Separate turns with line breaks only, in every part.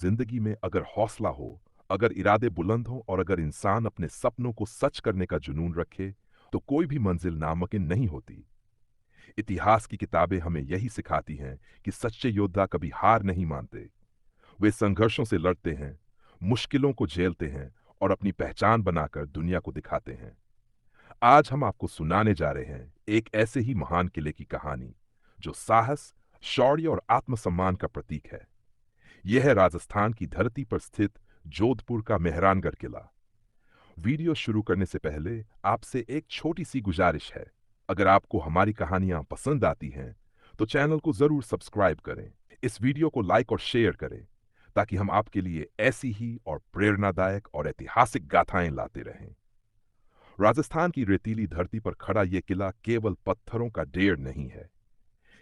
जिंदगी में अगर हौसला हो, अगर इरादे बुलंद हों और अगर इंसान अपने सपनों को सच करने का जुनून रखे, तो कोई भी मंजिल नामुमकिन नहीं होती। इतिहास की किताबें हमें यही सिखाती हैं कि सच्चे योद्धा कभी हार नहीं मानते। वे संघर्षों से लड़ते हैं, मुश्किलों को झेलते हैं और अपनी पहचान बनाकर दुनिया को दिखाते हैं। आज हम आपको सुनाने जा रहे हैं एक ऐसे ही महान किले की कहानी, जो साहस, शौर्य और आत्मसम्मान का प्रतीक है। यह है राजस्थान की धरती पर स्थित जोधपुर का मेहरानगढ़ किला। वीडियो शुरू करने से पहले आपसे एक छोटी सी गुजारिश है। अगर आपको हमारी कहानियां पसंद आती हैं, तो चैनल को जरूर सब्सक्राइब करें। इस वीडियो को लाइक और शेयर करें, ताकि हम आपके लिए ऐसी ही और प्रेरणादायक और ऐतिहासिक गाथाएं लाते रहें। राजस्थान की रेतीली धरती पर खड़ा यह किला केवल पत्थरों का ढेर नहीं है।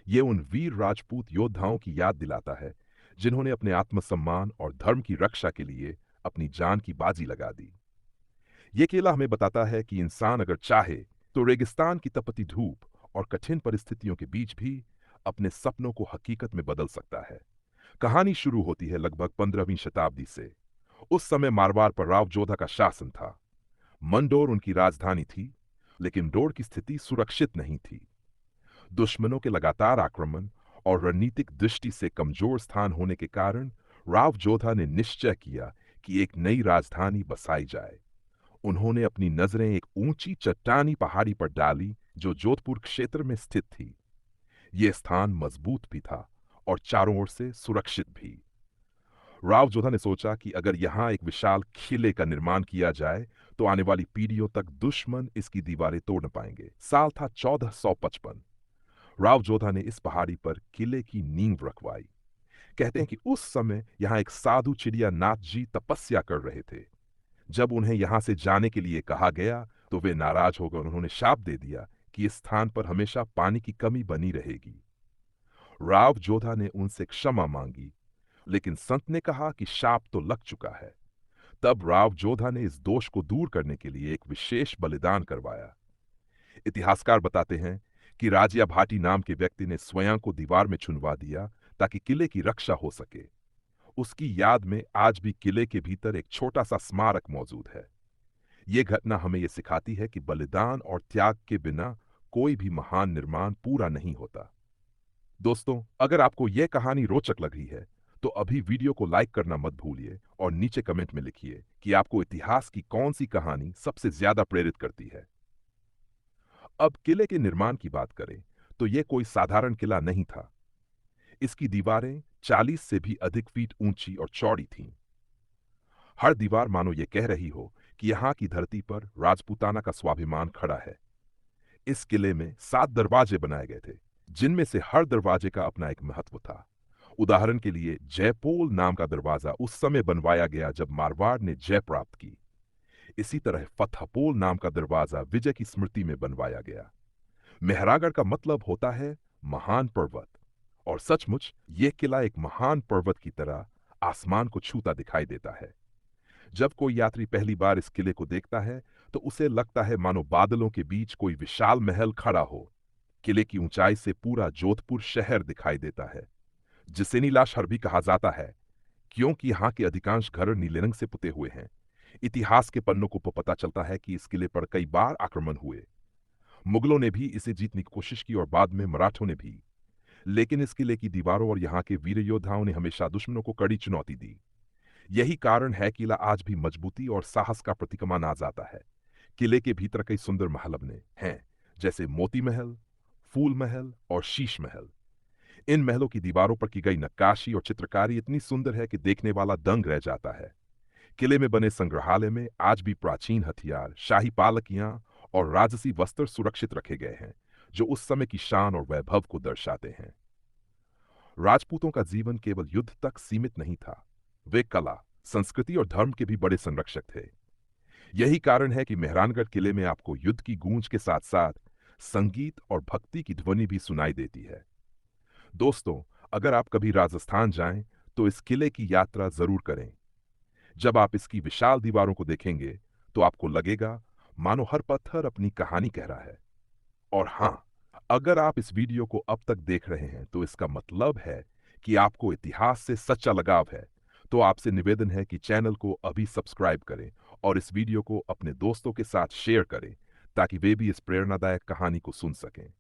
ये उन वीर राजपूत योद्धाओं की याद दिलाता है, जिन्होंने अपने आत्मसम्मान और धर्म की रक्षा के लिए अपनी जान की बाजी लगा दी। ये किला हमें बताता है कि इंसान अगर चाहे, तो रेगिस्तान की तपती धूप और कठिन परिस्थितियों के बीच भी अपने सपनों को हकीकत में बदल सकता है। कहानी शुरू होती है लगभग 15वीं शताब्दी से। उस समय मारवाड़ पर राव जोधा का शासन था। मंडोर उनकी राजधानी थी, लेकिन डोर की स्थिति सुरक्षित नहीं थी। दुश्मनों के लगातार आक्रमण और रणनीतिक दृष्टि से कमजोर स्थान होने के कारण राव जोधा ने निश्चय किया कि एक नई राजधानी बसाई जाए। उन्होंने अपनी नजरें एक ऊंची चट्टानी पहाड़ी पर डाली, जो जोधपुर क्षेत्र में स्थित थी। यह स्थान मजबूत भी था और चारों ओर से सुरक्षित भी। राव जोधा ने सोचा कि अगर यहां एक विशाल किले का निर्माण किया जाए, तो आने वाली पीढ़ियों तक दुश्मन इसकी दीवारें तोड़ न पाएंगे। साल था 1455। राव जोधा ने इस पहाड़ी पर किले की नींव रखवाई। कहते हैं कि उस समय यहां एक साधु चिड़िया नाथ जी तपस्या कर रहे थे। जब उन्हें यहां से जाने के लिए कहा गया, तो वे नाराज होकर उन्होंने शाप दे दिया कि इस स्थान पर हमेशा पानी की कमी बनी रहेगी। राव जोधा ने उनसे क्षमा मांगी, लेकिन संत ने कहा कि शाप तो लग चुका है। तब राव जोधा ने इस दोष को दूर करने के लिए एक विशेष बलिदान करवाया। इतिहासकार बताते हैं कि राजिया भाटी नाम के व्यक्ति ने स्वयं को दीवार में चुनवा दिया, ताकि किले की रक्षा हो सके। उसकी याद में आज भी किले के भीतर एक छोटा सा स्मारक मौजूद है। यह घटना हमें यह सिखाती है कि बलिदान और त्याग के बिना कोई भी महान निर्माण पूरा नहीं होता। दोस्तों, अगर आपको यह कहानी रोचक लग रही है, तो अभी वीडियो को लाइक करना मत भूलिए और नीचे कमेंट में लिखिए कि आपको इतिहास की कौन सी कहानी सबसे ज्यादा प्रेरित करती है। अब किले के निर्माण की बात करें, तो यह कोई साधारण किला नहीं था। इसकी दीवारें 40 से भी अधिक फीट ऊंची और चौड़ी थीं। हर दीवार मानो ये कह रही हो कि यहाँ की धरती पर राजपूताना का स्वाभिमान खड़ा है। इस किले में 7 दरवाजे बनाए गए थे, जिनमें से हर दरवाजे का अपना एक महत्व था। उदाहरण के लिए जयपोल नाम का दरवाजा उस समय बनवाया गया जब मारवाड़ ने जय प्राप्त की। इसी तरह फतेहपोल नाम का दरवाजा विजय की स्मृति में बनवाया गया। मेहरागढ़ का मतलब होता है महान पर्वत, और सचमुच यह किला एक महान पर्वत की तरह आसमान को छूता दिखाई देता है। जब कोई यात्री पहली बार इस किले को देखता है, तो उसे लगता है मानो बादलों के बीच कोई विशाल महल खड़ा हो। किले की ऊंचाई से पूरा जोधपुर शहर दिखाई देता है, जिसे नीलाशहर भी कहा जाता है, क्योंकि यहाँ के अधिकांश घर नीले रंग से पुते हुए हैं। इतिहास के पन्नों को पता चलता है कि इस किले पर कई बार आक्रमण हुए। मुगलों ने भी इसे जीतने की कोशिश की और बाद में मराठों ने भी। लेकिन इस किले की दीवारों और यहाँ के वीर योद्धाओं ने हमेशा दुश्मनों को कड़ी चुनौती दी। यही कारण है कि किला आज भी मजबूती और साहस का प्रतीक माना जाता है। किले के भीतर कई सुंदर महल बने हैं, जैसे मोती महल, फूल महल और शीश महल। इन महलों की दीवारों पर की गई नक्काशी और चित्रकारी इतनी सुंदर है कि देखने वाला दंग रह जाता है। किले में बने संग्रहालय में आज भी प्राचीन हथियार, शाही पालकियां और राजसी वस्त्र सुरक्षित रखे गए हैं, जो उस समय की शान और वैभव को दर्शाते हैं। राजपूतों का जीवन केवल युद्ध तक सीमित नहीं था। वे कला, संस्कृति और धर्म के भी बड़े संरक्षक थे। यही कारण है कि मेहरानगढ़ किले में आपको युद्ध की गूंज के साथ साथ संगीत और भक्ति की ध्वनि भी सुनाई देती है। दोस्तों, अगर आप कभी राजस्थान जाएं, तो इस किले की यात्रा जरूर करें। जब आप इसकी विशाल दीवारों को देखेंगे, तो आपको लगेगा मानो हर पत्थर अपनी कहानी कह रहा है। और हाँ, अगर आप इस वीडियो को अब तक देख रहे हैं, तो इसका मतलब है कि आपको इतिहास से सच्चा लगाव है। तो आपसे निवेदन है कि चैनल को अभी सब्सक्राइब करें और इस वीडियो को अपने दोस्तों के साथ शेयर करें ताकि वे भी इस प्रेरणादायक कहानी को सुन सकें।